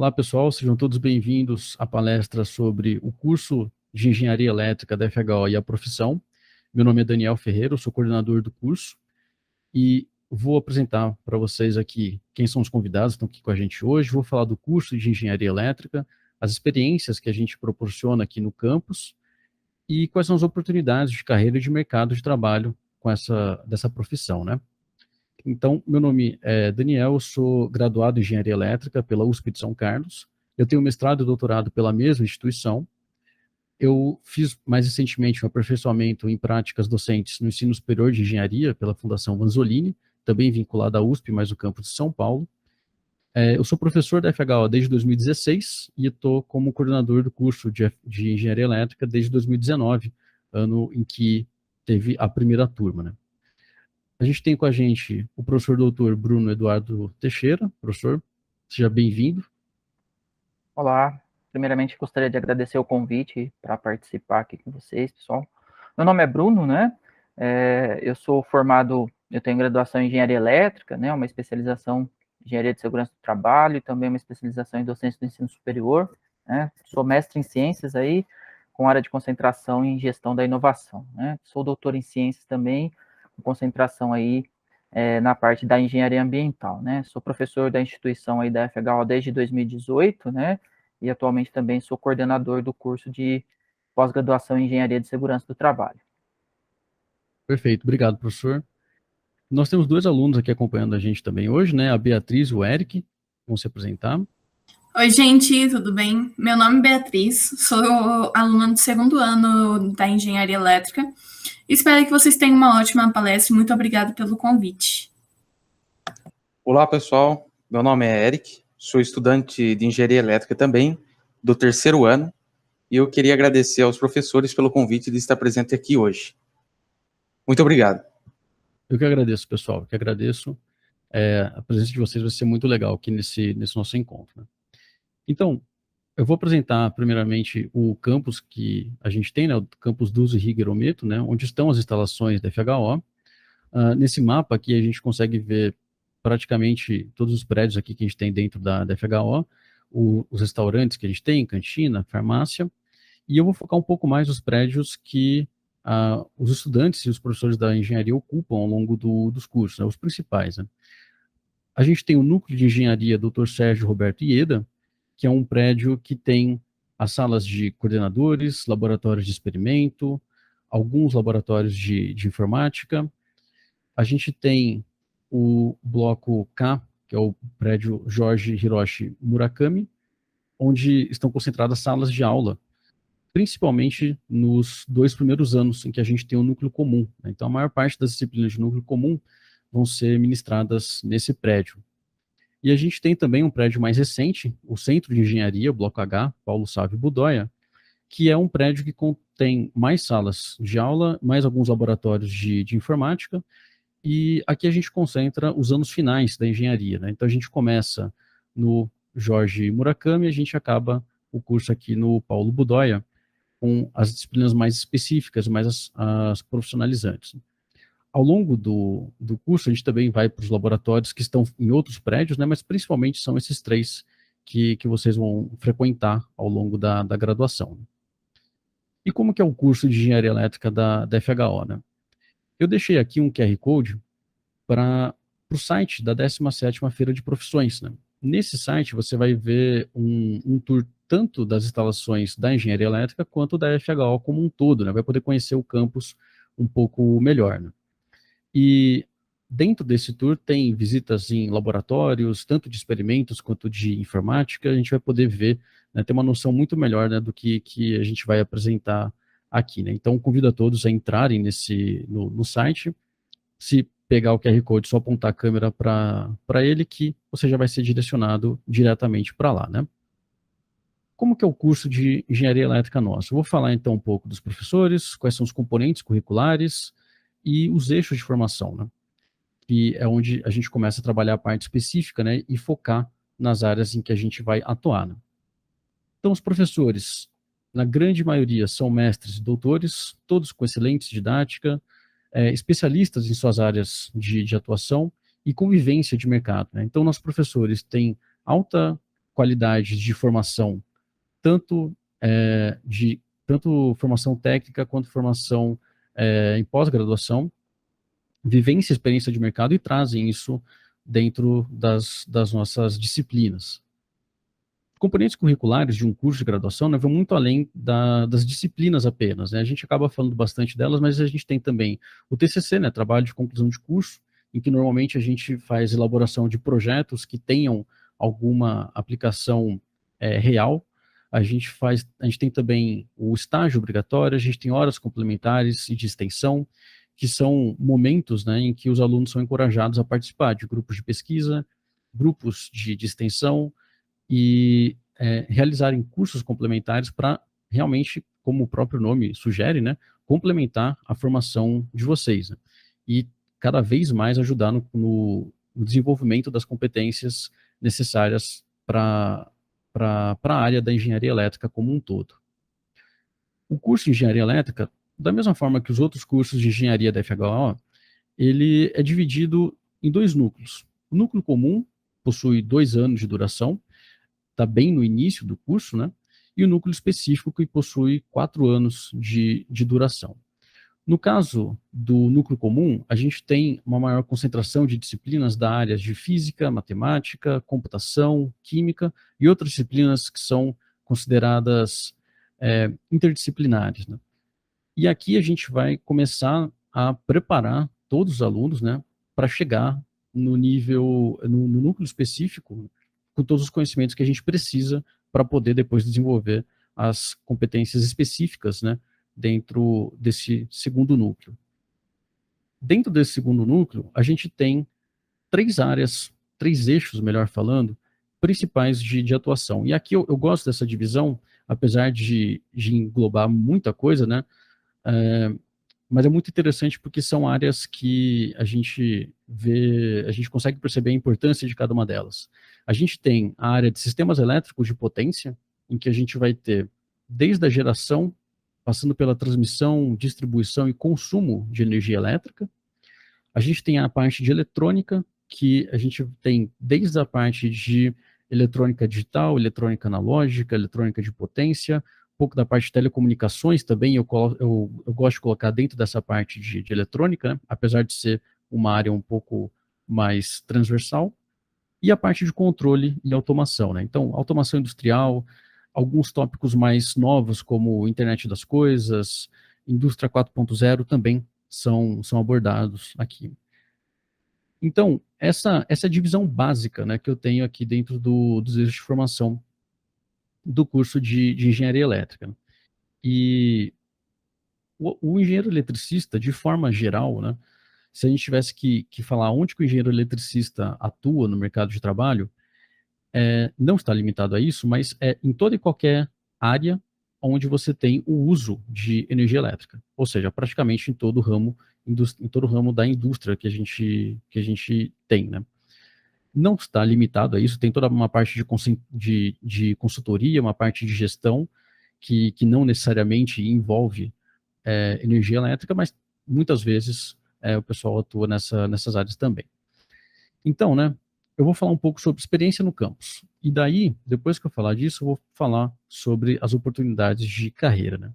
Olá, pessoal, sejam todos bem-vindos à palestra sobre o curso de Engenharia Elétrica da FHO e a profissão. Meu nome é Daniel Ferreira, eu sou coordenador do curso e vou apresentar para vocês aqui quem são os convidados que estão aqui com a gente hoje. Vou falar do curso de Engenharia Elétrica, as experiências que a gente proporciona aqui no campus e quais são as oportunidades de carreira e de mercado de trabalho dessa profissão, né? Então, meu nome é Daniel, eu sou graduado em Engenharia Elétrica pela USP de São Carlos. Eu tenho mestrado e doutorado pela mesma instituição. Eu fiz mais recentemente um aperfeiçoamento em práticas docentes no ensino superior de engenharia pela Fundação Vanzolini, também vinculada à USP, mas no campus de São Paulo. Eu sou professor da FHO desde 2016 e estou como coordenador do curso de Engenharia Elétrica desde 2019, ano em que teve a primeira turma, né? A gente tem com a gente o professor doutor Bruno Eduardo Teixeira. Professor, seja bem-vindo. Olá, primeiramente gostaria de agradecer o convite para participar aqui com vocês, pessoal. Meu nome é Bruno, né? Eu sou formado, eu tenho graduação em Engenharia Elétrica, né? Uma especialização em Engenharia de Segurança do Trabalho e também uma especialização em Docência do Ensino Superior, né? Sou mestre em Ciências aí, com área de concentração em Gestão da Inovação, né? Sou doutor em Ciências também, com concentração aí na parte da engenharia ambiental, né? Sou professor da instituição aí da FHO desde 2018, né? E atualmente também sou coordenador do curso de pós-graduação em Engenharia de Segurança do Trabalho. Perfeito, obrigado, professor. Nós temos dois alunos aqui acompanhando a gente também hoje, né? A Beatriz e o Eric vão se apresentar. Oi, gente, tudo bem? Meu nome é Beatriz, sou aluna do segundo ano da Engenharia Elétrica. Espero que vocês tenham uma ótima palestra. Muito obrigada pelo convite. Olá, pessoal. Meu nome é Eric, sou estudante de Engenharia Elétrica também, do terceiro ano, e eu queria agradecer aos professores pelo convite de estar presente aqui hoje. Muito obrigado. Eu que agradeço, pessoal. Eu que agradeço. A presença de vocês vai ser muito legal aqui nesse nosso encontro, né? Então, eu vou apresentar primeiramente o campus que a gente tem, né? O campus Duzo e Higuerometo, né? Onde estão as instalações da FHO. Nesse mapa aqui a gente consegue ver praticamente todos os prédios aqui que a gente tem dentro da FHO, os restaurantes que a gente tem, cantina, farmácia, e eu vou focar um pouco mais nos prédios que os estudantes e os professores da engenharia ocupam ao longo dos cursos, né, os principais, né? A gente tem o núcleo de engenharia Dr. Sérgio Roberto Ieda, que é um prédio que tem as salas de coordenadores, laboratórios de experimento, alguns laboratórios de informática. A gente tem o bloco K, que é o prédio Jorge Hiroshi Murakami, onde estão concentradas salas de aula, principalmente nos 2 primeiros anos em que a gente tem o núcleo comum, né? Então, a maior parte das disciplinas de núcleo comum vão ser ministradas nesse prédio. E a gente tem também um prédio mais recente, o Centro de Engenharia, o Bloco H, Paulo Sávio Budoia, que é um prédio que contém mais salas de aula, mais alguns laboratórios de informática, e aqui a gente concentra os anos finais da engenharia, né? Então a gente começa no Jorge Murakami e a gente acaba o curso aqui no Paulo Budoia, com as disciplinas mais específicas, mais as profissionalizantes. Ao longo do curso, a gente também vai para os laboratórios que estão em outros prédios, né? Mas principalmente são esses 3 que vocês vão frequentar ao longo da graduação. E como que é o curso de Engenharia Elétrica da FHO, né? Eu deixei aqui um QR Code para o site da 17ª Feira de Profissões, né? Nesse site você vai ver um tour tanto das instalações da Engenharia Elétrica quanto da FHO como um todo, né? Vai poder conhecer o campus um pouco melhor, né? E dentro desse tour tem visitas em laboratórios, tanto de experimentos quanto de informática. A gente vai poder ver, né, ter uma noção muito melhor, né, do que a gente vai apresentar aqui, né? Então, convido a todos a entrarem no site. Se pegar o QR Code, só apontar a câmera para ele, que você já vai ser direcionado diretamente para lá, né? Como que é o curso de Engenharia Elétrica nosso? Eu vou falar então um pouco dos professores, quais são os componentes curriculares e os eixos de formação, né? Que é onde a gente começa a trabalhar a parte específica, né, e focar nas áreas em que a gente vai atuar, né? Então, os professores, na grande maioria, são mestres e doutores, todos com excelente didática, especialistas em suas áreas de atuação e convivência de mercado, né? Então, nossos professores têm alta qualidades de formação, tanto tanto formação técnica quanto formação em pós-graduação, vivência e experiência de mercado, e trazem isso dentro das nossas disciplinas. Componentes curriculares de um curso de graduação, né, vão muito além das disciplinas apenas, né? A gente acaba falando bastante delas, mas a gente tem também o TCC, né, trabalho de conclusão de curso, em que normalmente a gente faz elaboração de projetos que tenham alguma aplicação real. A gente tem também o estágio obrigatório, a gente tem horas complementares e de extensão, que são momentos, né, em que os alunos são encorajados a participar de grupos de pesquisa, grupos de extensão, e realizarem cursos complementares para realmente, como o próprio nome sugere, né, complementar a formação de vocês, né, e cada vez mais ajudar no desenvolvimento das competências necessárias para a área da engenharia elétrica como um todo. O curso de engenharia elétrica, da mesma forma que os outros cursos de engenharia da FHO, ele é dividido em 2 núcleos. O núcleo comum possui 2 anos de duração, está bem no início do curso, né? E o núcleo específico, que possui 4 anos de duração. No caso do núcleo comum, a gente tem uma maior concentração de disciplinas da área de física, matemática, computação, química e outras disciplinas que são consideradas interdisciplinares, né? E aqui a gente vai começar a preparar todos os alunos, né, para chegar no núcleo específico, com todos os conhecimentos que a gente precisa para poder depois desenvolver as competências específicas, né, dentro desse segundo núcleo. Dentro desse segundo núcleo, a gente tem 3 áreas, 3 eixos, melhor falando, principais de atuação. E aqui eu gosto dessa divisão, apesar de englobar muita coisa, né, mas é muito interessante porque são áreas que a gente consegue perceber a importância de cada uma delas. A gente tem a área de sistemas elétricos de potência, em que a gente vai ter desde a geração, passando pela transmissão, distribuição e consumo de energia elétrica. A gente tem a parte de eletrônica, que a gente tem desde a parte de eletrônica digital, eletrônica analógica, eletrônica de potência, um pouco da parte de telecomunicações também, eu gosto de colocar dentro dessa parte de eletrônica, né, apesar de ser uma área um pouco mais transversal, e a parte de controle e automação, né? Então, automação industrial, alguns tópicos mais novos, como internet das coisas, indústria 4.0 também são abordados aqui. Então, essa é a divisão básica, né, que eu tenho aqui dentro dos eixos de formação do curso de engenharia elétrica. E o engenheiro eletricista, de forma geral, né, se a gente tivesse que falar onde que o engenheiro eletricista atua no mercado de trabalho, não está limitado a isso, mas é em toda e qualquer área onde você tem o uso de energia elétrica, ou seja, praticamente em todo o ramo da indústria que a gente tem, né? Não está limitado a isso, tem toda uma parte de consultoria, uma parte de gestão que não necessariamente envolve energia elétrica, mas muitas vezes o pessoal atua nessas áreas também. Então, né, eu vou falar um pouco sobre experiência no campus. E daí, depois que eu falar disso, eu vou falar sobre as oportunidades de carreira, né?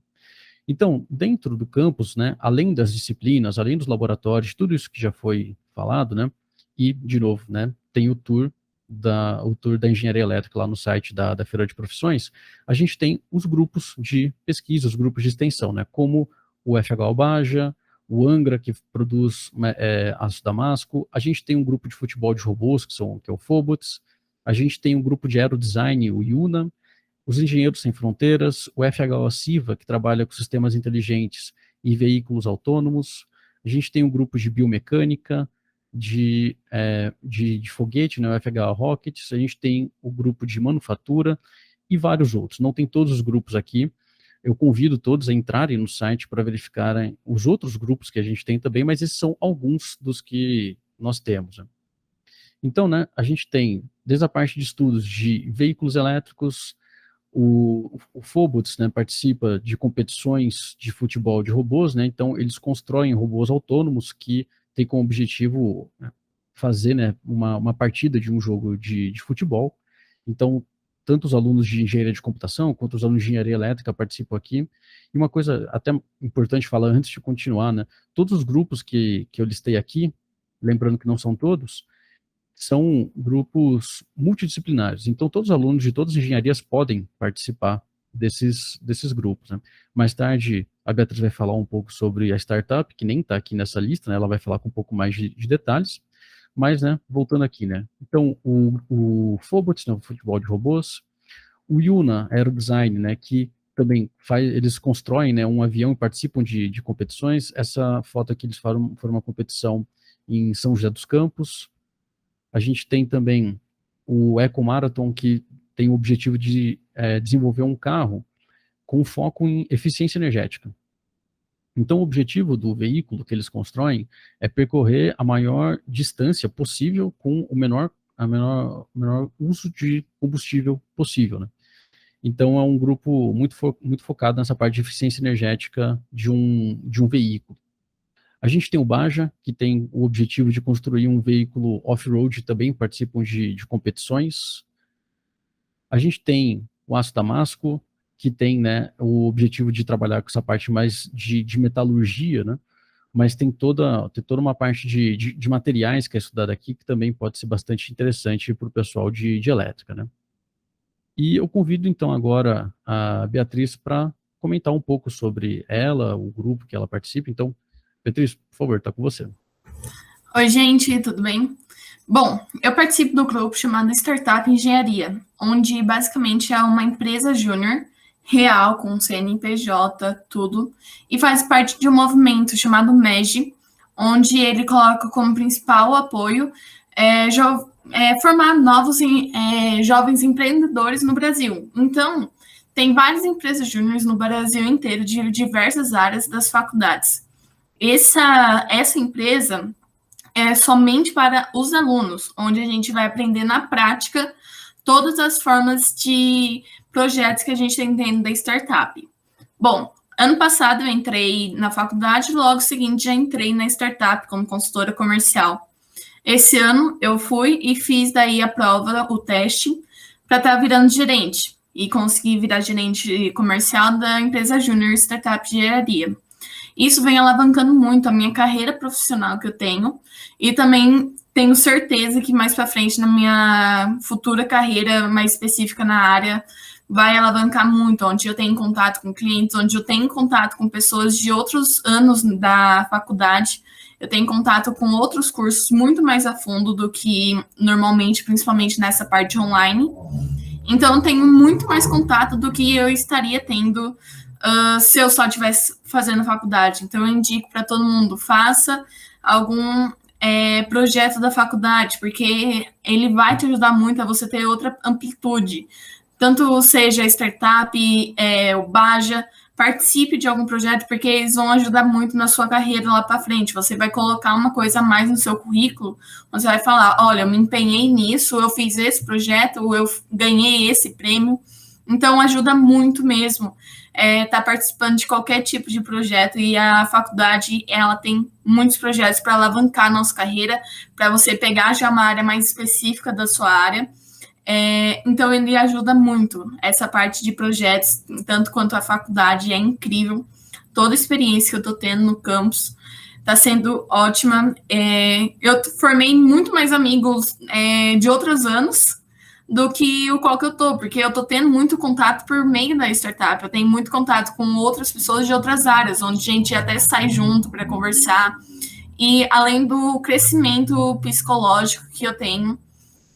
Então, dentro do campus, né, além das disciplinas, além dos laboratórios, tudo isso que já foi falado, né, e, de novo, né, tem o tour da engenharia elétrica lá no site da Feira de Profissões, a gente tem os grupos de pesquisa, os grupos de extensão, né, como o FH Baja, o Angra, que produz aço damasco, a gente tem um grupo de futebol de robôs, que é o Fobots, a gente tem um grupo de aerodesign, o IUNA, os Engenheiros Sem Fronteiras, o FHO Siva, que trabalha com sistemas inteligentes e veículos autônomos, a gente tem um grupo de biomecânica, de foguete, né, o FHO Rockets, a gente tem o grupo de manufatura e vários outros. Não tem todos os grupos aqui, eu convido todos a entrarem no site para verificarem os outros grupos que a gente tem também, mas esses são alguns dos que nós temos, né? Então, né, a gente tem, desde a parte de estudos de veículos elétricos, o Fobots, né, participa de competições de futebol de robôs, né, então eles constroem robôs autônomos que têm como objetivo, né, fazer, né, uma partida de um jogo de futebol. Então, tanto os alunos de engenharia de computação quanto os alunos de engenharia elétrica participam aqui. E uma coisa até importante falar antes de continuar, né? Todos os grupos que eu listei aqui, lembrando que não são todos, são grupos multidisciplinares. Então, todos os alunos de todas as engenharias podem participar desses grupos, né? Mais tarde, a Beatriz vai falar um pouco sobre a startup, que nem está aqui nessa lista, né? Ela vai falar com um pouco mais de detalhes. Mas, né, voltando aqui, né? Então, o Phobot, né, o futebol de robôs, o Yuna Aerodesign, né, que também eles constroem, né, um avião e participam de competições. Essa foto aqui eles foram uma competição em São José dos Campos. A gente tem também o Eco Marathon, que tem o objetivo de desenvolver um carro com foco em eficiência energética. Então, o objetivo do veículo que eles constroem é percorrer a maior distância possível com o menor uso de combustível possível, né? Então, é um grupo muito focado nessa parte de eficiência energética de um veículo. A gente tem o Baja, que tem o objetivo de construir um veículo off-road, também participam de competições. A gente tem o Aço Damasco, que tem, né, o objetivo de trabalhar com essa parte mais de metalurgia, né, mas tem toda uma parte de materiais que é estudada aqui, que também pode ser bastante interessante para o pessoal de elétrica, né. E eu convido, então, agora a Beatriz para comentar um pouco sobre ela, o grupo que ela participa. Então, Beatriz, por favor, está com você. Oi, gente, tudo bem? Bom, eu participo do grupo chamado Startup Engenharia, onde basicamente é uma empresa júnior real, com CNPJ, tudo, e faz parte de um movimento chamado MEG, onde ele coloca como principal apoio formar novos jovens empreendedores no Brasil. Então, tem várias empresas júniores no Brasil inteiro, de diversas áreas das faculdades. Essa empresa é somente para os alunos, onde a gente vai aprender na prática todas as formas de projetos que a gente tem dentro da startup. Bom, ano passado eu entrei na faculdade, logo seguinte já entrei na startup como consultora comercial. Esse ano eu fui e fiz daí a prova, o teste, para estar virando gerente e conseguir virar gerente comercial da empresa Júnior Startup de Engenharia. Isso vem alavancando muito a minha carreira profissional que eu tenho e também tenho certeza que mais para frente, na minha futura carreira mais específica na área, vai alavancar muito, onde eu tenho contato com clientes, onde eu tenho contato com pessoas de outros anos da faculdade, eu tenho contato com outros cursos muito mais a fundo do que normalmente, principalmente nessa parte online. Então, eu tenho muito mais contato do que eu estaria tendo se eu só estivesse fazendo faculdade. Então, eu indico para todo mundo, faça algum projeto da faculdade, porque ele vai te ajudar muito a você ter outra amplitude. Tanto seja startup, o Baja, participe de algum projeto, porque eles vão ajudar muito na sua carreira lá para frente. Você vai colocar uma coisa a mais no seu currículo, você vai falar, olha, eu me empenhei nisso, eu fiz esse projeto, eu ganhei esse prêmio. Então, ajuda muito mesmo estar participando de qualquer tipo de projeto, e a faculdade, ela tem muitos projetos para alavancar a nossa carreira, para você pegar já uma área mais específica da sua área. Então, ele ajuda muito essa parte de projetos, tanto quanto a faculdade, é incrível. Toda a experiência que eu estou tendo no campus está sendo ótima. Eu formei muito mais amigos de outros anos do que o qual que eu estou, porque eu estou tendo muito contato por meio da startup, eu tenho muito contato com outras pessoas de outras áreas, onde a gente até sai junto para conversar, e além do crescimento psicológico que eu tenho,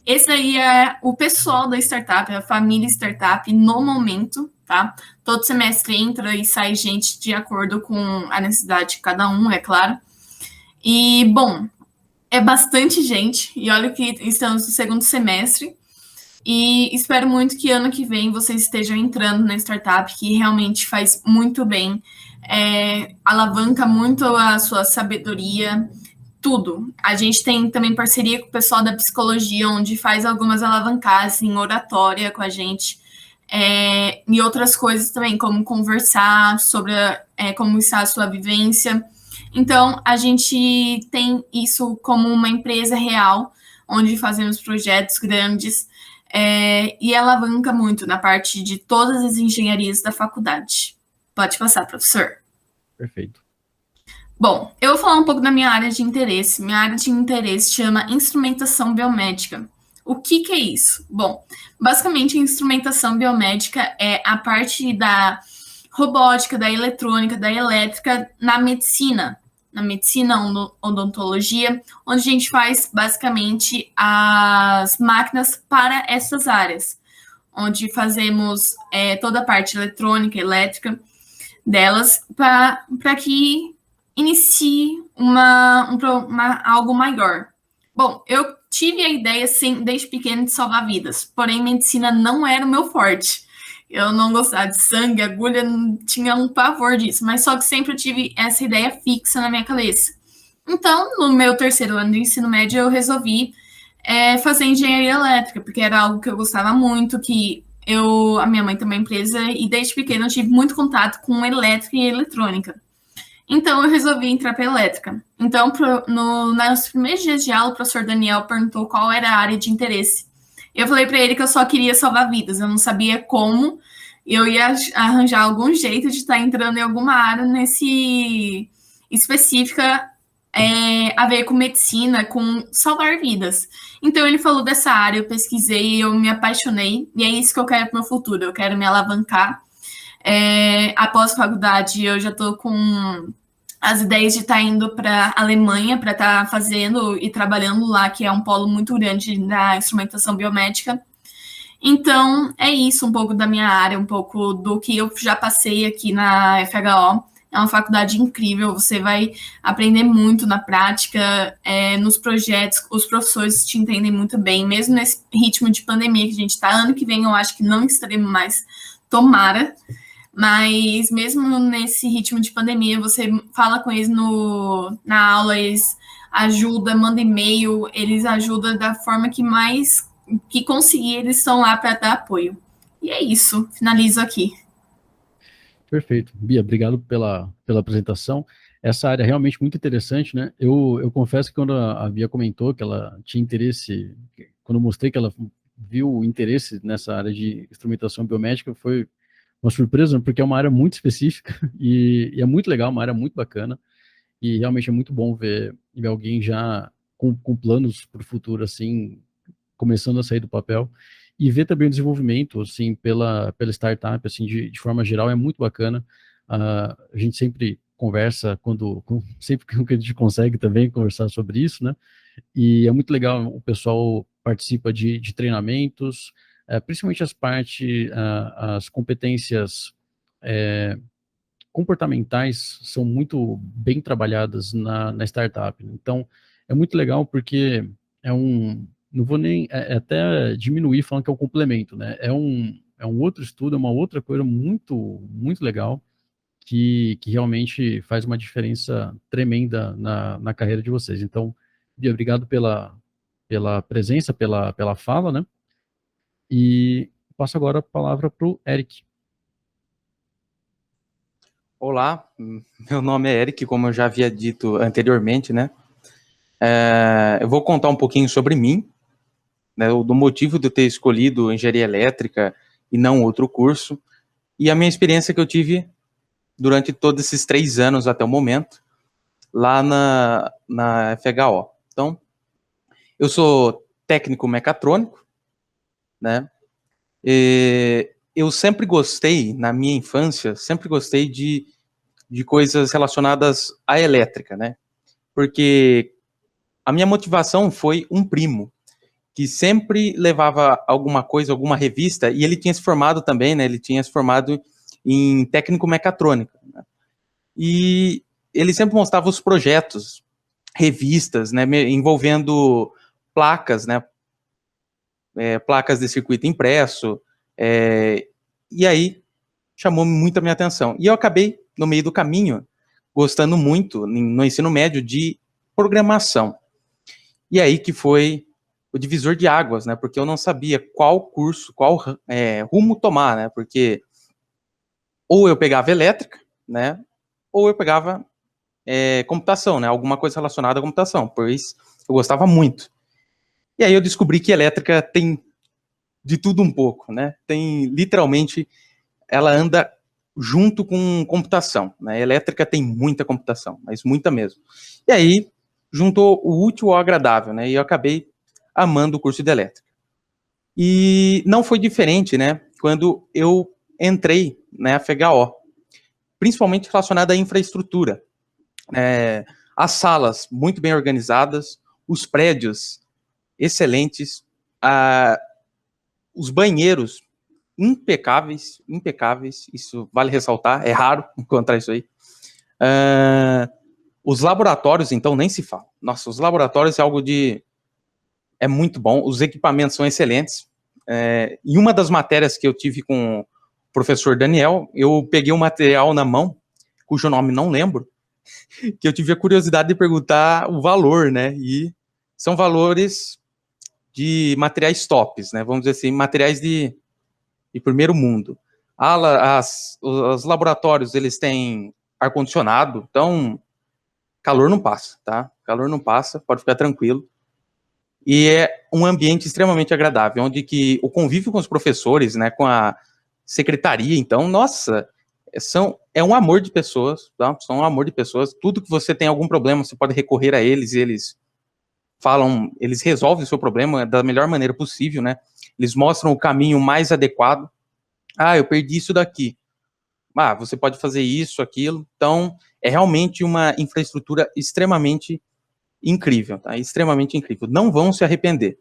esse aí é o pessoal da startup, a família startup no momento, tá? Todo semestre entra e sai gente de acordo com a necessidade de cada um, é claro. E, bom, é bastante gente, e olha que estamos no segundo semestre, e espero muito que ano que vem vocês estejam entrando na startup, que realmente faz muito bem, alavanca muito a sua sabedoria, tudo. A gente tem também parceria com o pessoal da psicologia, onde faz algumas alavancagens em oratória com a gente, e outras coisas também, como conversar sobre como está a sua vivência. Então, a gente tem isso como uma empresa real, onde fazemos projetos grandes. e alavanca muito na parte de todas as engenharias da faculdade. Pode passar, professor. Perfeito. Bom, eu vou falar um pouco da minha área de interesse. Minha área de interesse chama instrumentação biomédica. O que é isso? Bom, basicamente, a instrumentação biomédica é a parte da robótica, da eletrônica, da elétrica na medicina, odontologia, onde a gente faz basicamente as máquinas para essas áreas, onde fazemos toda a parte eletrônica, elétrica delas, para que inicie algo maior. Bom, eu tive a ideia, sim, desde pequeno, de salvar vidas, porém, medicina não era o meu forte. Eu não gostava de sangue, agulha, tinha um pavor disso, mas só que sempre eu tive essa ideia fixa na minha cabeça. Então, no meu terceiro ano de ensino médio, eu resolvi fazer engenharia elétrica, porque era algo que eu gostava muito, a minha mãe tem uma empresa, e desde pequena eu tive muito contato com elétrica e eletrônica. Então, eu resolvi entrar para elétrica. Então, nos primeiros dias de aula, o professor Daniel perguntou qual era a área de interesse. Eu falei para ele que eu só queria salvar vidas, eu não sabia como eu ia arranjar algum jeito de estar entrando em alguma área específica a ver com medicina, com salvar vidas. Então, ele falou dessa área, eu pesquisei, eu me apaixonei, e é isso que eu quero para o meu futuro, eu quero me alavancar. Após faculdade, eu já estou com as ideias de estar indo para a Alemanha para estar fazendo e trabalhando lá, que é um polo muito grande da instrumentação biomédica. Então, é isso, um pouco da minha área, um pouco do que eu já passei aqui na FHO. É uma faculdade incrível, você vai aprender muito na prática, nos projetos, os professores te entendem muito bem, mesmo nesse ritmo de pandemia que a gente está. Ano que vem eu acho que não estaremos mais, tomara. Mas mesmo nesse ritmo de pandemia, você fala com eles na aula, eles ajudam, mandam e-mail, eles ajudam da forma que conseguir, eles estão lá para dar apoio. E é isso, finalizo aqui. Perfeito. Bia, obrigado pela apresentação. Essa área é realmente muito interessante, né? Eu confesso que quando a Bia comentou que ela tinha interesse, quando eu mostrei que ela viu o interesse nessa área de instrumentação biomédica, foi uma surpresa, porque é uma área muito específica e é muito legal, uma área muito bacana, e realmente é muito bom ver alguém já com planos para o futuro, assim, começando a sair do papel, e ver também o desenvolvimento, assim, pela startup, assim, de forma geral, é muito bacana. A gente sempre conversa, sempre que a gente consegue também conversar sobre isso, né? E é muito legal, o pessoal participa de treinamentos, principalmente as competências comportamentais são muito bem trabalhadas na startup. Então, é muito legal porque não vou nem até diminuir falando que é um complemento, né? É um outro estudo, é uma outra coisa muito, muito legal que realmente faz uma diferença tremenda na carreira de vocês. Então, Bia, obrigado pela presença, pela fala, né? E passo agora a palavra para o Eric. Olá, meu nome é Eric, como eu já havia dito anteriormente, né? Eu vou contar um pouquinho sobre mim, né, do motivo de eu ter escolhido engenharia elétrica e não outro curso, e a minha experiência que eu tive durante todos esses 3 anos até o momento, lá na FHO. Então, eu sou técnico mecatrônico, né? Eu sempre gostei, na minha infância, sempre gostei de coisas relacionadas à elétrica, né? Porque a minha motivação foi um primo, que sempre levava alguma coisa, alguma revista, e ele tinha se formado também, né? Ele tinha se formado em técnico mecatrônica, né? E ele sempre mostrava os projetos, revistas, né? Envolvendo placas, né? Placas de circuito impresso, e aí chamou muito a minha atenção. E eu acabei, no meio do caminho, gostando muito, no ensino médio, de programação. E aí que foi o divisor de águas, né? Porque eu não sabia qual curso, qual rumo tomar, né? Porque ou eu pegava elétrica, né? Ou eu pegava computação, né? Alguma coisa relacionada à computação, pois eu gostava muito. E aí eu descobri que elétrica tem de tudo um pouco, né? Tem, literalmente, ela anda junto com computação, né? Elétrica tem muita computação, mas muita mesmo. E aí, juntou o útil ao agradável, né? E eu acabei amando o curso de elétrica. E não foi diferente, né? Quando eu entrei na FHO, principalmente relacionado à infraestrutura. As salas muito bem organizadas, os prédios excelentes, os banheiros impecáveis, isso vale ressaltar, é raro encontrar isso aí. Os laboratórios, então, nem se fala. Nossa, os laboratórios é algo de... é muito bom, os equipamentos são excelentes. Em uma das matérias que eu tive com o professor Daniel, eu peguei um material na mão, cujo nome não lembro, que eu tive a curiosidade de perguntar o valor, né? E são valores de materiais tops, né? Vamos dizer assim, materiais de primeiro mundo. Os laboratórios, eles têm ar-condicionado, então calor não passa, tá? Calor não passa, pode ficar tranquilo. E é um ambiente extremamente agradável, onde que o convívio com os professores, né, com a secretaria, então, nossa, é um amor de pessoas, tá? São um amor de pessoas. Tudo que você tem algum problema, você pode recorrer a eles, e eles eles resolvem o seu problema da melhor maneira possível, né? Eles mostram o caminho mais adequado. Eu perdi isso daqui. Você pode fazer isso, aquilo. Então, é realmente uma infraestrutura extremamente incrível, tá? Extremamente incrível. Não vão se arrepender.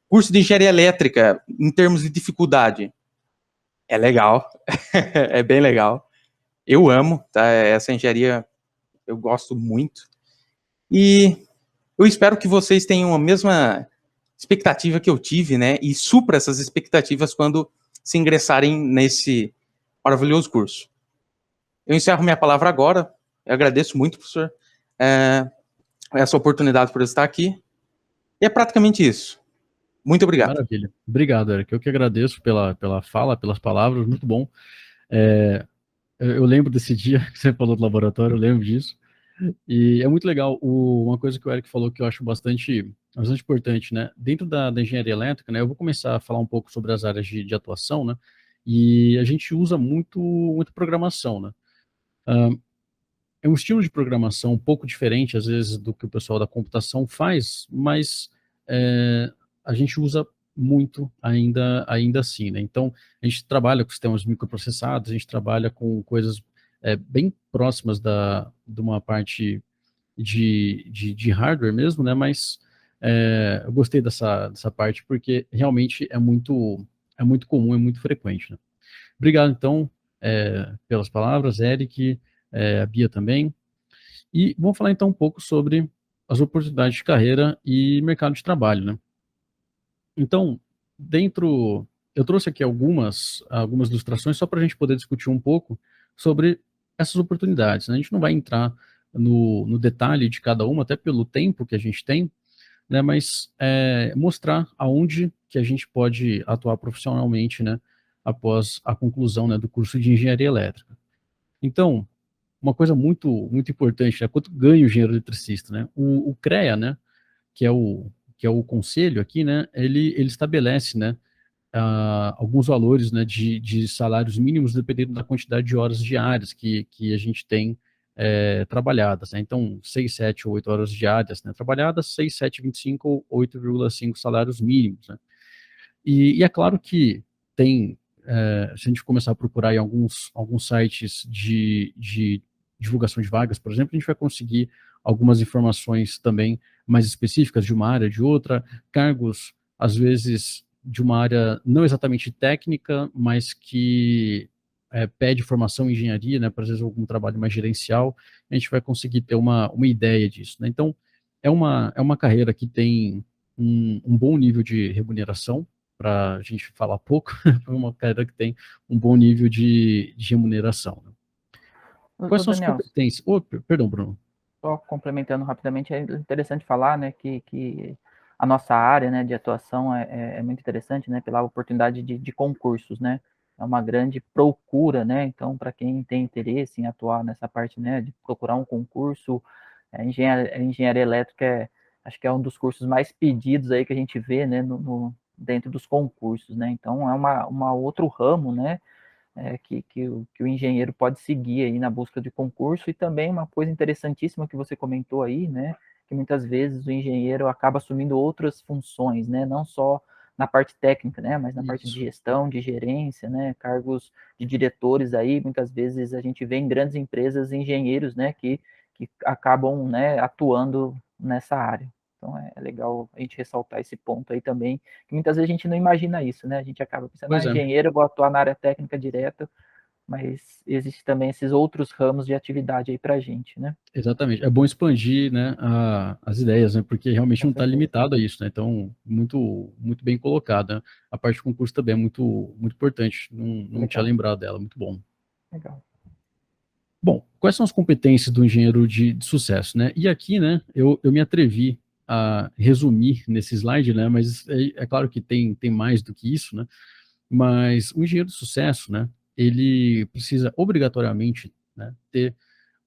Curso de engenharia elétrica, em termos de dificuldade, é legal. É bem legal. Eu amo, tá? Essa engenharia eu gosto muito. E eu espero que vocês tenham a mesma expectativa que eu tive, né? E supra essas expectativas quando se ingressarem nesse maravilhoso curso. Eu encerro minha palavra agora. Eu agradeço muito, professor, essa oportunidade por estar aqui. E é praticamente isso. Muito obrigado. Maravilha. Obrigado, Eric. Eu que agradeço pela fala, pelas palavras, muito bom. Eu lembro desse dia que você falou do laboratório, eu lembro disso. E é muito legal. Uma coisa que o Eric falou que eu acho bastante importante, né? Dentro da engenharia elétrica, né? Eu vou começar a falar um pouco sobre as áreas de atuação, né? E a gente usa muita programação, né? É um estilo de programação um pouco diferente, às vezes, do que o pessoal da computação faz, mas a gente usa muito ainda assim, né? Então, a gente trabalha com sistemas microprocessados, a gente trabalha com coisas bem próximas de uma parte de hardware mesmo, né? Mas eu gostei dessa parte porque realmente é muito comum, é muito frequente, né? Obrigado, então, pelas palavras, Eric, a Bia também. E vamos falar então um pouco sobre as oportunidades de carreira e mercado de trabalho, né? Então, eu trouxe aqui algumas ilustrações só para a gente poder discutir um pouco sobre essas oportunidades, né? A gente não vai entrar no detalhe de cada uma, até pelo tempo que a gente tem, né? Mas mostrar aonde que a gente pode atuar profissionalmente, né? Após a conclusão, né, do curso de engenharia elétrica. Então, uma coisa muito importante, né? Quanto ganha o engenheiro eletricista, né? O CREA, né? Que é o conselho aqui, né? Ele estabelece, né? Alguns valores, né? De salários mínimos dependendo da quantidade de horas diárias que a gente tem trabalhadas, né? Então, 6, 7 ou 8 horas diárias, né? Trabalhadas, 6, 7, 25 ou 8,5 salários mínimos, né? E é claro que tem, se a gente começar a procurar em alguns sites de divulgação de vagas, por exemplo, a gente vai conseguir algumas informações também mais específicas de uma área, de outra, cargos, às vezes, de uma área não exatamente técnica, mas que pede formação em engenharia, né, para às vezes algum trabalho mais gerencial, a gente vai conseguir ter uma ideia disso, né? Então, é uma carreira que tem um bom nível de remuneração, para a gente falar pouco, é uma carreira que tem um bom nível de remuneração, né? Quais são as Daniel, competências? Perdão, Bruno. só complementando rapidamente, é interessante falar, né, que a nossa área, né, de atuação é muito interessante, né, pela oportunidade de concursos, né, é uma grande procura, né, então, para quem tem interesse em atuar nessa parte, né, de procurar um concurso, engenharia elétrica acho que é um dos cursos mais pedidos aí que a gente vê, né, dentro dos concursos, né? Então, é uma outro ramo, né? Que o engenheiro pode seguir aí na busca de concurso, e também uma coisa interessantíssima que você comentou aí, né? Que muitas vezes o engenheiro acaba assumindo outras funções, né? Não só na parte técnica, né? Mas na parte de gestão, de gerência, né? Cargos de diretores aí, muitas vezes a gente vê em grandes empresas engenheiros, né? Que acabam, né, atuando nessa área. Então é legal a gente ressaltar esse ponto aí também, que muitas vezes a gente não imagina isso, né? A gente acaba pensando, engenheiro, eu vou atuar na área técnica direto, mas existe também esses outros ramos de atividade aí para a gente, né? Exatamente. É bom expandir, né, as ideias, né, porque realmente não está limitado a isso, né? Então, muito bem colocado, né? A parte de concurso também é muito importante. Não tinha lembrado dela, muito bom. Legal. Bom, quais são as competências do engenheiro de sucesso, né? E aqui, né, eu me atrevi a resumir nesse slide, né, mas é claro que tem mais do que isso, né? Mas o engenheiro de sucesso, né, ele precisa obrigatoriamente, né, ter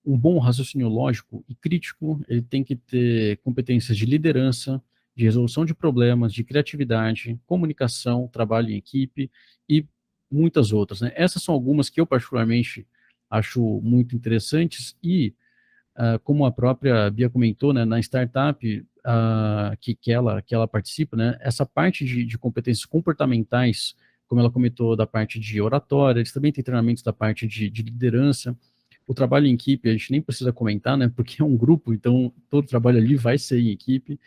um bom raciocínio lógico e crítico, ele tem que ter competências de liderança, de resolução de problemas, de criatividade, comunicação, trabalho em equipe e muitas outras, né? Essas são algumas que eu particularmente acho muito interessantes e, como a própria Bia comentou, né, na startup que ela participa, né, essa parte de competências comportamentais, como ela comentou da parte de oratória, eles também têm treinamentos da parte de liderança. O trabalho em equipe, a gente nem precisa comentar, né, porque é um grupo, então todo trabalho ali vai ser em equipe.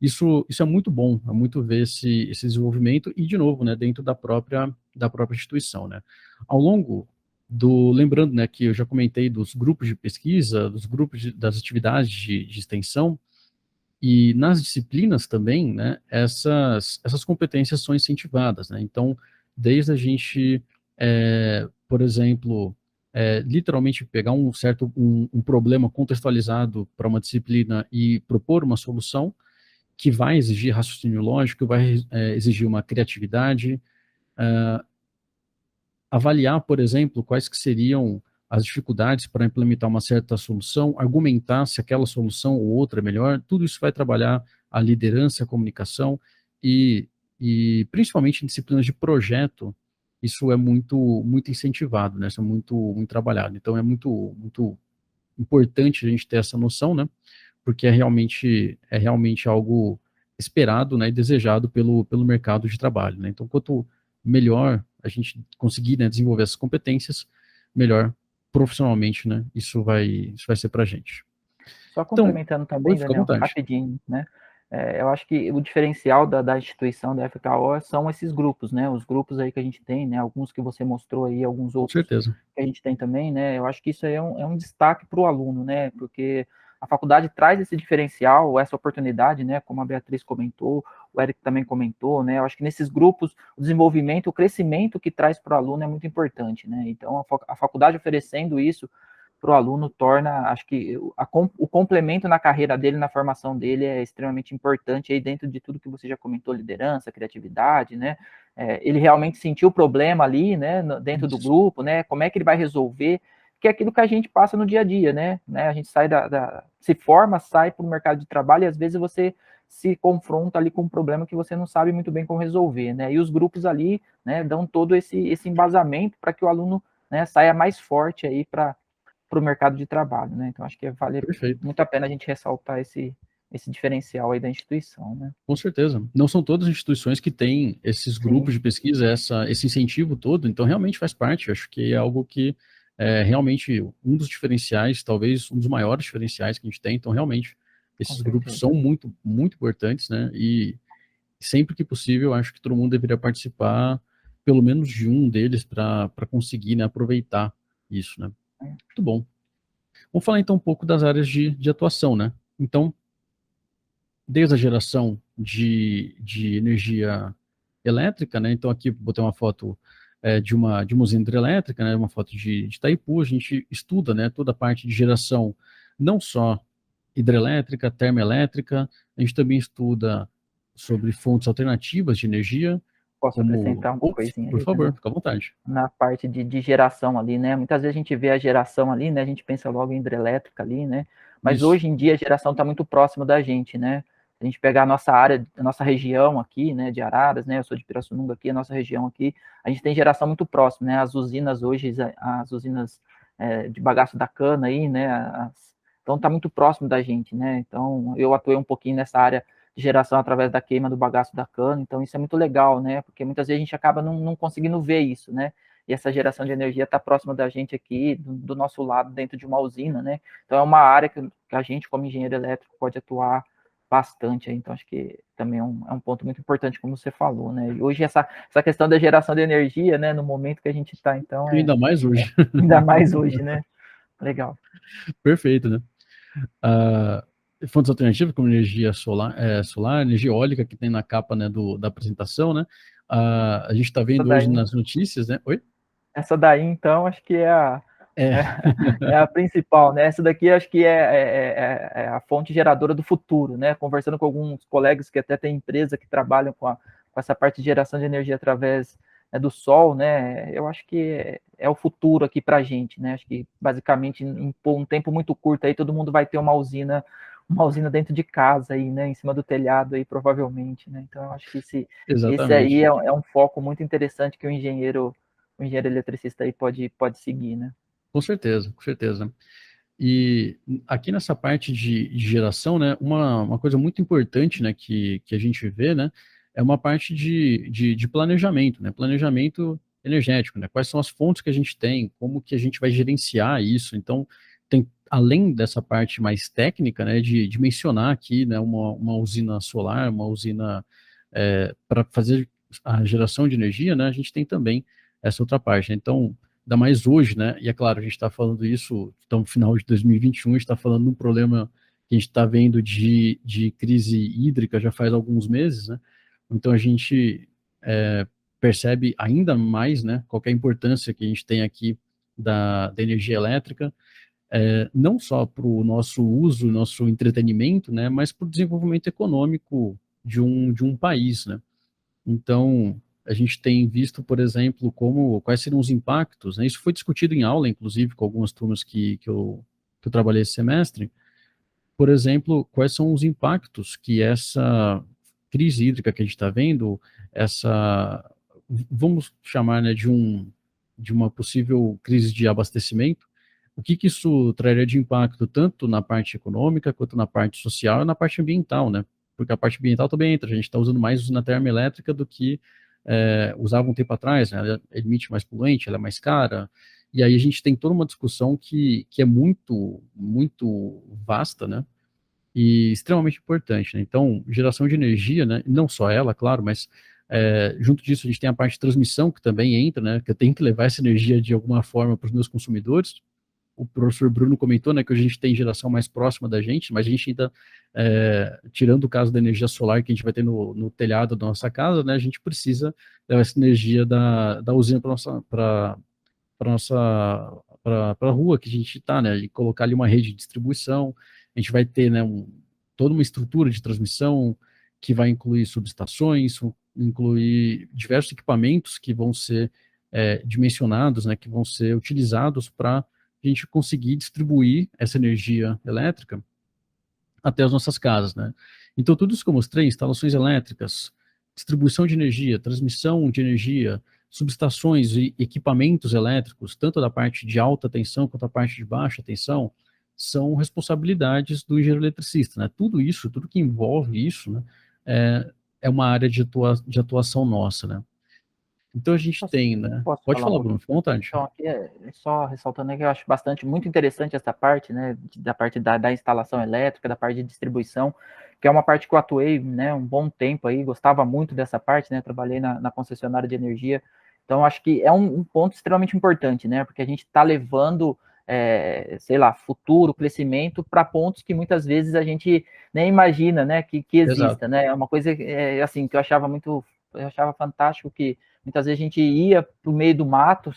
Isso é muito bom, é muito ver esse desenvolvimento e, de novo, né, dentro da própria instituição, né. Ao longo lembrando, né, que eu já comentei dos grupos de pesquisa, dos grupos das atividades de extensão, e nas disciplinas também, né, essas competências são incentivadas, né, então, desde a gente, por exemplo, literalmente pegar um problema contextualizado para uma disciplina e propor uma solução que vai exigir raciocínio lógico, vai exigir uma criatividade, avaliar, por exemplo, quais que seriam as dificuldades para implementar uma certa solução, argumentar se aquela solução ou outra é melhor, tudo isso vai trabalhar a liderança, a comunicação e principalmente em disciplinas de projeto, isso é muito incentivado, né? Isso é muito trabalhado. Então é muito importante a gente ter essa noção, né? Porque é realmente algo esperado, né, e desejado pelo mercado de trabalho, né? Então, quanto melhor a gente conseguir, né, desenvolver essas competências, melhor profissionalmente, né, isso vai ser para a gente. Só complementando então, também, fica à Daniel, vontade. rapidinho, né? Eu acho que o diferencial da instituição da FKO são esses grupos, né? Os grupos aí que a gente tem, né? Alguns que você mostrou aí, alguns outros Com certeza. que a gente tem também, né? Eu acho que isso aí é um destaque para o aluno, né? Porque a faculdade traz esse diferencial, essa oportunidade, né? Como a Beatriz comentou, o Eric também comentou, né? Eu acho que nesses grupos, o desenvolvimento, o crescimento que traz para o aluno é muito importante, né? Então, a faculdade oferecendo isso para o aluno torna, acho que o complemento na carreira dele, na formação dele é extremamente importante aí dentro de tudo que você já comentou, liderança, criatividade, né? Ele realmente sentiu o problema ali, né, dentro do grupo, né? Como é que ele vai resolver? Que é aquilo que a gente passa no dia a dia, né? A gente sai se forma, sai para o mercado de trabalho e às vezes você se confronta ali com um problema que você não sabe muito bem como resolver, né? E os grupos ali, né, dão todo esse embasamento para que o aluno, né, saia mais forte aí para o mercado de trabalho, né? Então, acho que vale muito a pena a gente ressaltar esse diferencial aí da instituição, né? Com certeza. Não são todas as instituições que têm esses grupos de pesquisa, esse incentivo todo, então realmente faz parte. Acho que é algo que é realmente um dos diferenciais, talvez um dos maiores diferenciais que a gente tem. Então, realmente, esses grupos são muito importantes, né? E sempre que possível, acho que todo mundo deveria participar, pelo menos de um deles, para conseguir, né, aproveitar isso, né? Muito bom. Vamos falar então um pouco das áreas de atuação, né? Então, desde a geração de energia elétrica, né? Então aqui botei uma foto de uma usina hidrelétrica, né? Uma foto de Itaipu. A gente estuda, né, toda a parte de geração, não só hidrelétrica, termoelétrica. A gente também estuda sobre fontes alternativas de energia. Posso acrescentar uma coisinha? Por favor, fica à vontade. Na parte de geração ali, né? Muitas vezes a gente vê a geração ali, né? A gente pensa logo em hidrelétrica ali, né? Mas hoje em dia a geração está muito próxima da gente, né? a gente pegar a nossa área, a nossa região aqui, né, de Araras, né, eu sou de Pirassununga aqui, a nossa região aqui, a gente tem geração muito próxima, né, as usinas hoje, as usinas de bagaço da cana aí, né, então tá muito próximo da gente, né, então eu atuei um pouquinho nessa área de geração através da queima do bagaço da cana, então isso é muito legal, né, porque muitas vezes a gente acaba não conseguindo ver isso, né, e essa geração de energia está próxima da gente aqui, do nosso lado, dentro de uma usina, né, então é uma área que a gente, como engenheiro elétrico, pode atuar bastante, então acho que também é um ponto muito importante, como você falou, né, e hoje essa questão da geração de energia, né, no momento que a gente está, então, Ainda mais hoje. ainda mais hoje, né, legal. Perfeito, né? Fontes alternativas, como energia solar, energia eólica, que tem na capa, né, da apresentação, né? A gente está vendo hoje nas notícias, né? Oi? Essa daí, então, acho que é a principal, né? Essa daqui acho que é a fonte geradora do futuro, né? Conversando com alguns colegas que até têm empresa que trabalham com essa parte de geração de energia através do sol, né? Eu acho que é o futuro aqui para a gente, né? Acho que basicamente em um tempo muito curto aí todo mundo vai ter uma usina dentro de casa aí, né? Em cima do telhado aí provavelmente, né? Então eu acho que esse aí é um foco muito interessante que o engenheiro eletricista aí pode seguir, né? Com certeza, com certeza. E aqui nessa parte de geração, né, uma coisa muito importante, né, que a gente vê, né, é uma parte de planejamento, né, planejamento energético, né, quais são as fontes que a gente tem, como que a gente vai gerenciar isso. Então, tem, além dessa parte mais técnica, né, de mencionar aqui, né, uma usina solar, uma usina para fazer a geração de energia, né, a gente tem também essa outra parte, né? Então, ainda mais hoje, né? E é claro, a gente está falando isso, então, no final de 2021, a gente está falando de um problema que a gente está vendo de crise hídrica já faz alguns meses, né? Então, a gente percebe ainda mais, né? Qual que é a importância que a gente tem aqui da energia elétrica, não só para o nosso uso, nosso entretenimento, né? Mas para o desenvolvimento econômico de um país, né? Então, a gente tem visto, por exemplo, quais seriam os impactos, né? Isso foi discutido em aula, inclusive, com algumas turmas que eu trabalhei esse semestre. Por exemplo, quais são os impactos que essa crise hídrica que a gente está vendo, vamos chamar, né, de uma possível crise de abastecimento, o que isso traria de impacto tanto na parte econômica, quanto na parte social e na parte ambiental, né? Porque a parte ambiental também entra, a gente está usando mais usina termoelétrica do que usava um tempo atrás, né? Ela emite mais poluente, ela é mais cara, e aí a gente tem toda uma discussão que é muito, muito vasta, né? E extremamente importante, né? Então, geração de energia, né? Não só ela, claro, mas junto disso a gente tem a parte de transmissão que também entra, né? Que eu tenho que levar essa energia de alguma forma para os meus consumidores. O professor Bruno comentou, né, que a gente tem geração mais próxima da gente, mas a gente ainda, tirando o caso da energia solar que a gente vai ter no telhado da nossa casa, né, a gente precisa levar essa energia da usina para a rua que a gente está, né, e colocar ali uma rede de distribuição. A gente vai ter, né, toda uma estrutura de transmissão que vai incluir subestações, incluir diversos equipamentos que vão ser dimensionados, né, que vão ser utilizados para a gente conseguir distribuir essa energia elétrica até as nossas casas, né? Então, tudo isso que eu mostrei, instalações elétricas, distribuição de energia, transmissão de energia, subestações e equipamentos elétricos, tanto da parte de alta tensão quanto da parte de baixa tensão, são responsabilidades do engenheiro eletricista, né? Tudo isso, tudo que envolve isso, né, é uma área de atuação nossa, né? Então a gente tem, né? Pode falar, Bruno, fica à vontade. Então, aqui só ressaltando aí que eu acho muito interessante essa parte, né? Da parte da instalação elétrica, da parte de distribuição, que é uma parte que eu atuei, né? Um bom tempo aí, gostava muito dessa parte, né? Trabalhei na concessionária de energia. Então, acho que é um ponto extremamente importante, né? Porque a gente está levando, sei lá, futuro, crescimento para pontos que muitas vezes a gente nem imagina, né? Que exista, Exato. Né? É uma coisa, assim, que eu achava fantástico que muitas vezes a gente ia para o meio do mato,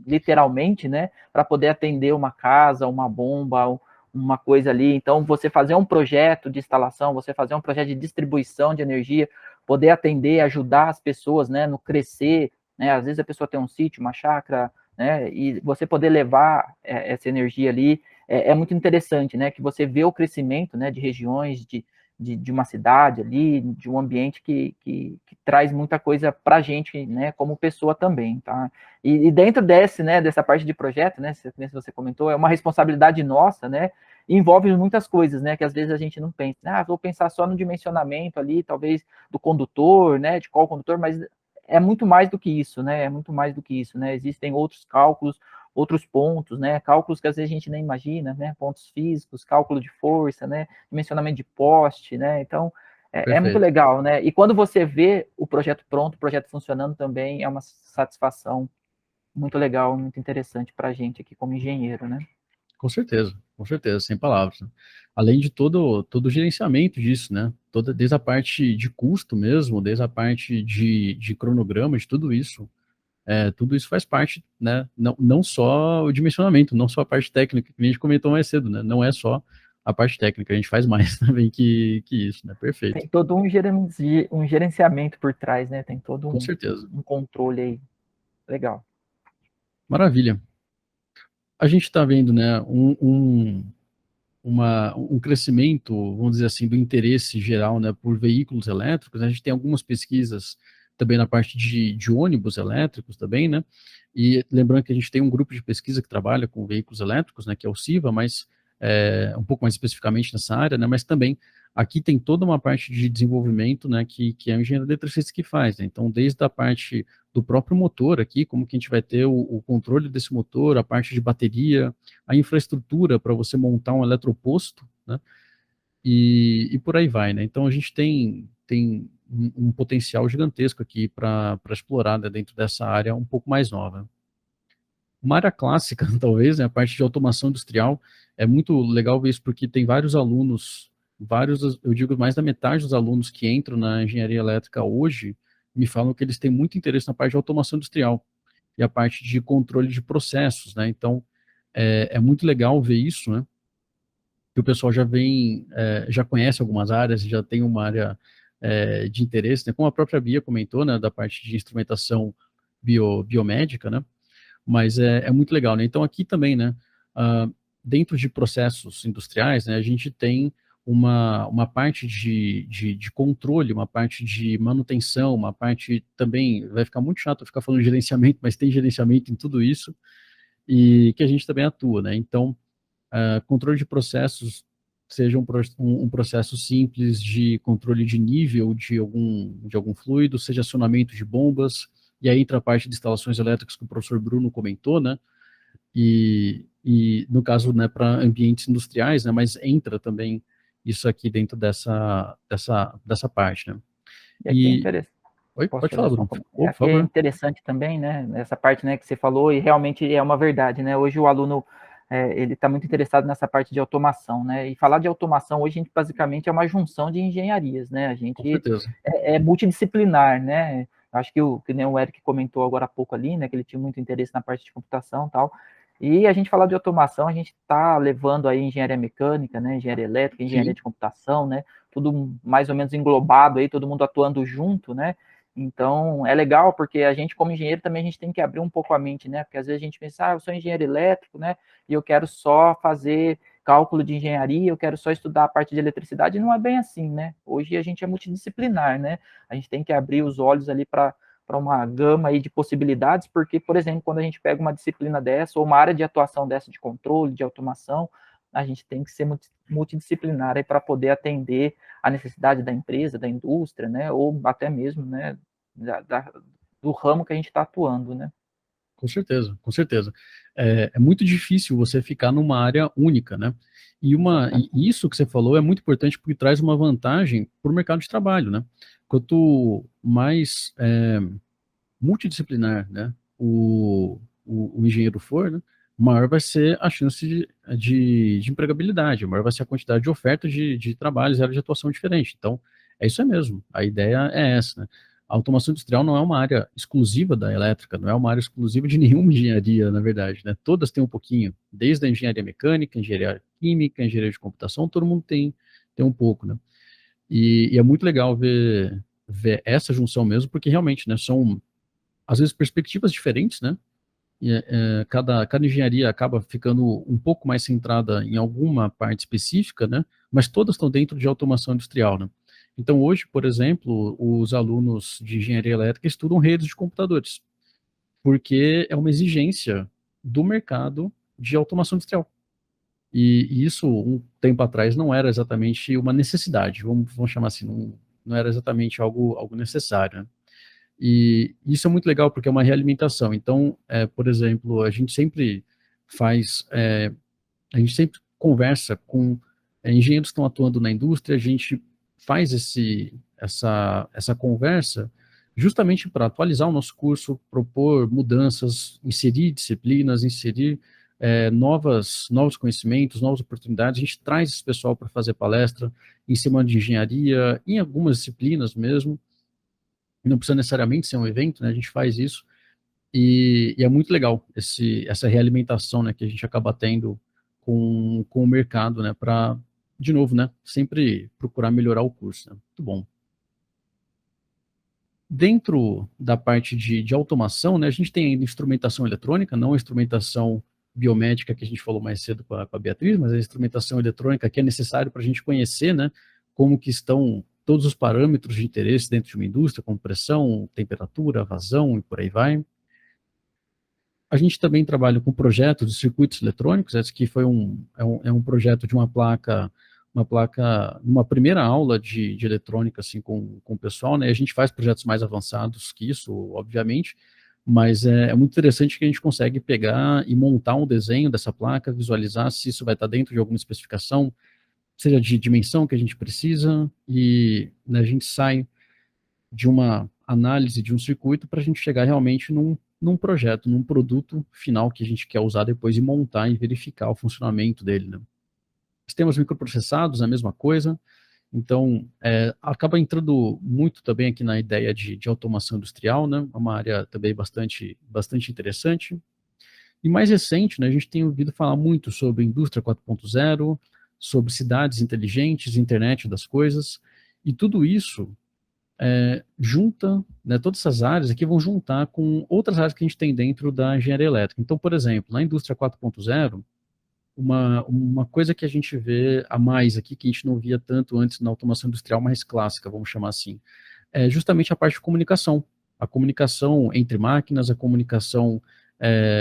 literalmente, né, para poder atender uma casa, uma bomba, uma coisa ali. Então, você fazer um projeto de instalação, você fazer um projeto de distribuição de energia, poder atender, ajudar as pessoas, né, no crescer, né, às vezes a pessoa tem um sítio, uma chácara, né, e você poder levar essa energia ali, é muito interessante, né, que você vê o crescimento, né, de regiões, de uma cidade ali, de um ambiente que traz muita coisa para a gente, né, como pessoa também, tá? E dentro dessa parte de projeto, né, se você comentou, é uma responsabilidade nossa, né, envolve muitas coisas, né, que às vezes a gente não pensa, vou pensar só no dimensionamento ali, talvez do condutor, né, de qual condutor, mas é muito mais do que isso, né, existem outros cálculos, outros pontos, né, cálculos que às vezes a gente nem imagina, né, pontos físicos, cálculo de força, né, dimensionamento de poste, né, então é muito legal, né, e quando você vê o projeto pronto, o projeto funcionando também, é uma satisfação muito legal, muito interessante para a gente aqui como engenheiro, né. Com certeza, sem palavras, né? Além de todo o gerenciamento disso, né? Desde a parte de custo mesmo, desde a parte de cronograma, de tudo isso faz parte, né? Não só o dimensionamento, não só a parte técnica, que a gente comentou mais cedo, né? Não é só a parte técnica, a gente faz mais também que isso, né? Perfeito. Tem todo um gerenciamento por trás, né? Tem todo Com certeza. um controle aí. Legal. Maravilha. A gente está vendo, né, um crescimento, vamos dizer assim, do interesse geral, né, por veículos elétricos. A gente tem algumas pesquisas também na parte de ônibus elétricos também, né, e lembrando que a gente tem um grupo de pesquisa que trabalha com veículos elétricos, né, que é o CIVA, mas um pouco mais especificamente nessa área, né, mas também aqui tem toda uma parte de desenvolvimento, né, que é o engenheiro eletricista que faz, né, então desde a parte do próprio motor aqui, como que a gente vai ter o controle desse motor, a parte de bateria, a infraestrutura para você montar um eletroposto, né, e por aí vai, né, então a gente tem um potencial gigantesco aqui para explorar, né, dentro dessa área um pouco mais nova. Uma área clássica, talvez, né, a parte de automação industrial, é muito legal ver isso porque tem vários alunos, eu digo mais da metade dos alunos que entram na engenharia elétrica hoje, me falam que eles têm muito interesse na parte de automação industrial e a parte de controle de processos, né, então é muito legal ver isso, né, que o pessoal já conhece algumas áreas, já tem uma área de interesse, né, como a própria Bia comentou, né, da parte de instrumentação biomédica, né, mas é muito legal, né? Então aqui também, né, dentro de processos industriais, né, a gente tem uma parte de controle, uma parte de manutenção, uma parte também, vai ficar muito chato ficar falando de gerenciamento, mas tem gerenciamento em tudo isso, e que a gente também atua, né? Então, controle de processos, seja um processo simples de controle de nível de algum fluido, seja acionamento de bombas, e aí entra a parte de instalações elétricas que o professor Bruno comentou, né, e no caso, né, para ambientes industriais, né, mas entra também isso aqui dentro dessa parte, né. E aqui é interessante. Oi, pode falar, Bruno, por Aqui favor. é interessante também, né, essa parte, né, que você falou, e realmente é uma verdade, né, hoje o aluno, ele está muito interessado nessa parte de automação, né, e falar de automação hoje, a gente basicamente é uma junção de engenharias, né, a gente Com certeza. é multidisciplinar, né, acho que nem o Eric comentou agora há pouco ali, né, que ele tinha muito interesse na parte de computação e tal, e a gente falar de automação, a gente está levando aí engenharia mecânica, né, engenharia elétrica, engenharia de computação, né, tudo mais ou menos englobado aí, todo mundo atuando junto, né, então é legal porque a gente como engenheiro também a gente tem que abrir um pouco a mente, né, porque às vezes a gente pensa, eu sou engenheiro elétrico, né, e eu quero só fazer cálculo de engenharia, eu quero só estudar a parte de eletricidade, e não é bem assim, né, hoje a gente é multidisciplinar, né, a gente tem que abrir os olhos ali para uma gama aí de possibilidades, porque, por exemplo, quando a gente pega uma disciplina dessa, ou uma área de atuação dessa de controle, de automação, a gente tem que ser multidisciplinar aí para poder atender a necessidade da empresa, da indústria, né, ou até mesmo, né, do ramo que a gente está atuando, né. Com certeza, com certeza. É muito difícil você ficar numa área única, né? E isso que você falou é muito importante porque traz uma vantagem para o mercado de trabalho, né? Quanto mais multidisciplinar, né, o engenheiro for, né, maior vai ser a chance de empregabilidade, maior vai ser a quantidade de ofertas de trabalhos e áreas de atuação diferente. Então, é isso mesmo. A ideia é essa, né? A automação industrial não é uma área exclusiva da elétrica, não é uma área exclusiva de nenhuma engenharia, na verdade, né? Todas têm um pouquinho, desde a engenharia mecânica, engenharia química, engenharia de computação, todo mundo tem um pouco, né? E é muito legal ver essa junção mesmo, porque realmente, né, são, às vezes, perspectivas diferentes, né? E, cada engenharia acaba ficando um pouco mais centrada em alguma parte específica, né? mas todas estão dentro de automação industrial, né? Então, hoje, por exemplo, os alunos de engenharia elétrica estudam redes de computadores, porque é uma exigência do mercado de automação industrial. E isso, um tempo atrás, não era exatamente uma necessidade, vamos chamar assim, não era exatamente algo necessário, né? E isso é muito legal porque é uma realimentação. Então, por exemplo, a gente sempre conversa com engenheiros que estão atuando na indústria, a gente faz essa conversa justamente para atualizar o nosso curso, propor mudanças, inserir disciplinas, inserir novos conhecimentos, novas oportunidades. A gente traz esse pessoal para fazer palestra em cima de engenharia, em algumas disciplinas mesmo. Não precisa necessariamente ser um evento, né? A gente faz isso e é muito legal essa realimentação, né, que a gente acaba tendo com o mercado, né, para, de novo, né, sempre procurar melhorar o curso, né? Muito bom. Dentro da parte de automação, né, a gente tem ainda instrumentação eletrônica, não a instrumentação biomédica que a gente falou mais cedo com a Beatriz, mas a instrumentação eletrônica que é necessário para a gente conhecer, né, como que estão todos os parâmetros de interesse dentro de uma indústria, como pressão, temperatura, vazão e por aí vai. A gente também trabalha com projetos de circuitos eletrônicos, esse aqui foi um projeto de uma placa, numa primeira aula de eletrônica, assim, com o pessoal, né? A gente faz projetos mais avançados que isso, obviamente, mas é muito interessante que a gente consegue pegar e montar um desenho dessa placa, visualizar se isso vai estar dentro de alguma especificação, seja de dimensão que a gente precisa, e, né, a gente sai de uma análise de um circuito para a gente chegar realmente num projeto, num produto final que a gente quer usar depois e montar e verificar o funcionamento dele, né? Sistemas microprocessados, a mesma coisa. Então, acaba entrando muito também aqui na ideia de automação industrial, né? É uma área também bastante interessante. E mais recente, né, a gente tem ouvido falar muito sobre indústria 4.0, sobre cidades inteligentes, internet das coisas, e tudo isso junta, né, todas essas áreas aqui vão juntar com outras áreas que a gente tem dentro da engenharia elétrica. Então, por exemplo, na indústria 4.0, uma coisa que a gente vê a mais aqui, que a gente não via tanto antes na automação industrial mais clássica, vamos chamar assim, é justamente a parte de comunicação. A comunicação entre máquinas, a comunicação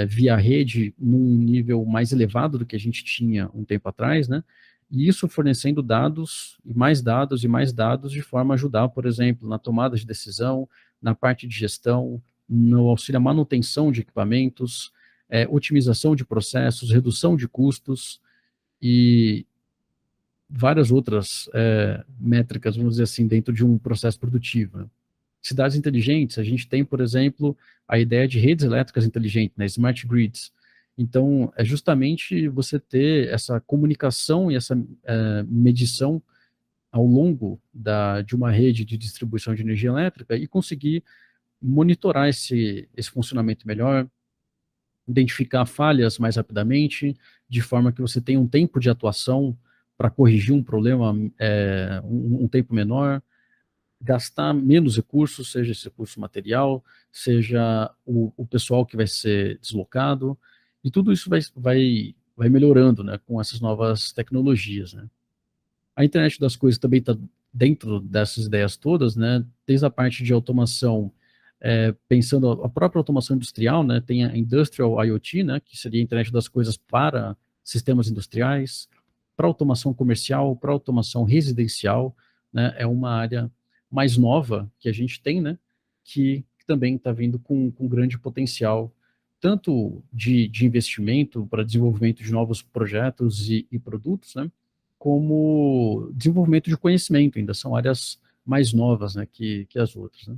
via rede num nível mais elevado do que a gente tinha um tempo atrás, né? E isso fornecendo dados, e mais dados, e mais dados, de forma a ajudar, por exemplo, na tomada de decisão, na parte de gestão, no auxílio à manutenção de equipamentos, otimização de processos, redução de custos e várias outras métricas, vamos dizer assim, dentro de um processo produtivo, né? Cidades inteligentes, a gente tem, por exemplo, a ideia de redes elétricas inteligentes, né, smart grids. Então, é justamente você ter essa comunicação e essa medição ao longo de uma rede de distribuição de energia elétrica e conseguir monitorar esse funcionamento melhor, identificar falhas mais rapidamente, de forma que você tenha um tempo de atuação para corrigir um problema um tempo menor, gastar menos recursos, seja esse recurso material, seja o pessoal que vai ser deslocado, e tudo isso vai melhorando, né, com essas novas tecnologias, né. A internet das coisas também está dentro dessas ideias todas, né, desde a parte de automação, pensando a própria automação industrial, né, tem a Industrial IoT, né, que seria a internet das coisas para sistemas industriais, para automação comercial, para automação residencial, né, é uma área mais nova que a gente tem, né, que também está vindo com grande potencial, tanto de investimento para desenvolvimento de novos projetos e produtos, né, como desenvolvimento de conhecimento, ainda são áreas mais novas, né, que as outras, né.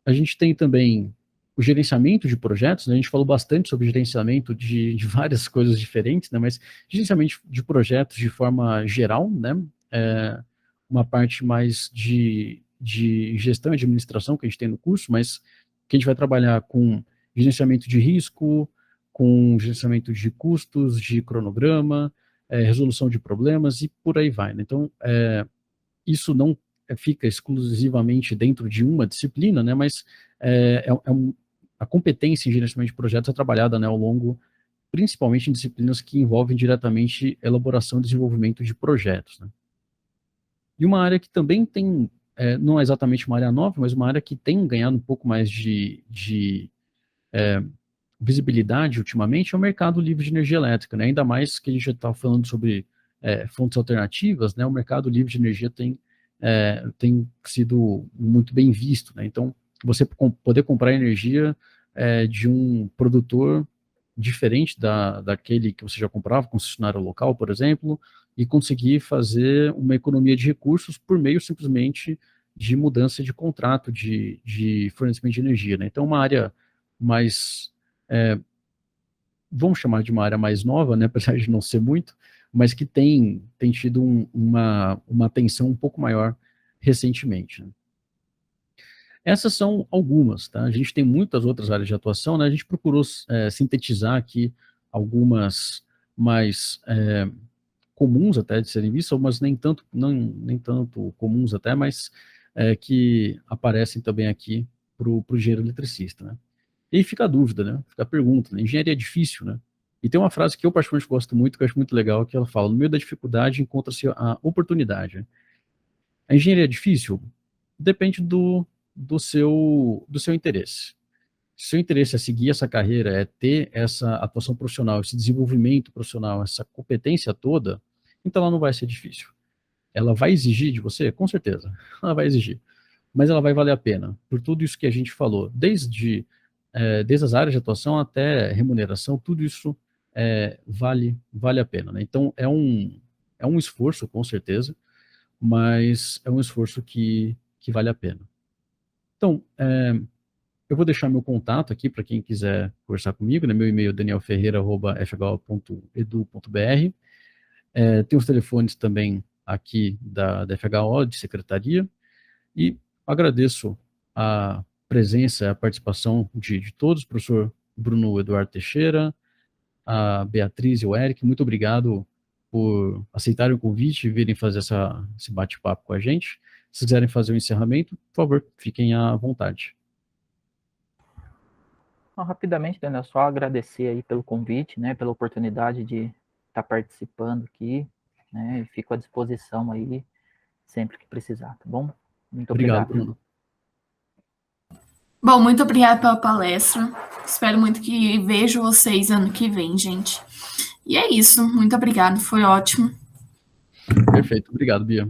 A gente tem também o gerenciamento de projetos, né? A gente falou bastante sobre gerenciamento de várias coisas diferentes, né? Mas gerenciamento de projetos de forma geral, né? Uma parte mais de gestão e administração que a gente tem no curso, mas que a gente vai trabalhar com gerenciamento de risco, com gerenciamento de custos, de cronograma, resolução de problemas e por aí vai, né? Então, isso não fica exclusivamente dentro de uma disciplina, né, mas a competência em gerenciamento de projetos é trabalhada, né, ao longo principalmente em disciplinas que envolvem diretamente elaboração e desenvolvimento de projetos, né? E uma área que também tem, não é exatamente uma área nova, mas uma área que tem ganhado um pouco mais de visibilidade ultimamente é o mercado livre de energia elétrica, né? Ainda mais que a gente já está falando sobre fontes alternativas, né? O mercado livre de energia tem sido muito bem visto, né? Então, você poder comprar energia de um produtor diferente daquele que você já comprava, concessionário local, por exemplo, e conseguir fazer uma economia de recursos por meio simplesmente de mudança de contrato de fornecimento de energia, né? Então, uma área mais, vamos chamar de uma área mais nova, né, apesar de não ser muito, mas que tem tido uma atenção um pouco maior recentemente, né? Essas são algumas, tá? A gente tem muitas outras áreas de atuação, né? A gente procurou sintetizar aqui algumas mais comuns até de serem vistas, mas nem tanto comuns até, mas que aparecem também aqui para o engenheiro eletricista, né? E aí fica a dúvida, né? Fica a pergunta, né? Engenharia é difícil, né? E tem uma frase que eu particularmente gosto muito, que eu acho muito legal, que ela fala, no meio da dificuldade encontra-se a oportunidade, né? A engenharia é difícil? Depende do seu interesse. Se o seu interesse é seguir essa carreira, é ter essa atuação profissional, esse desenvolvimento profissional, essa competência toda, então ela não vai ser difícil. Ela vai exigir de você? Com certeza, ela vai exigir. Mas ela vai valer a pena, por tudo isso que a gente falou, desde as áreas de atuação até remuneração, tudo isso vale a pena, né? Então, é um esforço, com certeza, mas é um esforço que vale a pena. Então, eu vou deixar meu contato aqui para quem quiser conversar comigo, né? Meu e-mail é danielferreira@fho.edu.br. Tem os telefones também aqui da FHO, de secretaria, e agradeço a presença, a participação de todos, professor Bruno Eduardo Teixeira, a Beatriz e o Eric, muito obrigado por aceitarem o convite e virem fazer esse bate-papo com a gente. Se quiserem fazer o encerramento, por favor, fiquem à vontade. Então, rapidamente, Daniel, só agradecer aí pelo convite, né, pela oportunidade de estar participando aqui, né, e fico à disposição aí sempre que precisar, tá bom? Muito obrigado. Bruno. Bom, muito obrigada pela palestra. Espero muito que vejo vocês ano que vem, gente. E é isso. Muito obrigado. Foi ótimo. Perfeito. Obrigado, Bia.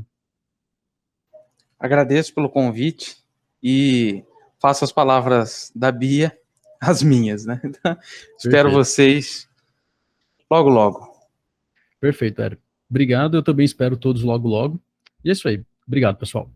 Agradeço pelo convite e faço as palavras da Bia as minhas, né? Espero vocês logo, logo. Perfeito, Érico. Obrigado. Eu também espero todos logo, logo. E é isso aí. Obrigado, pessoal.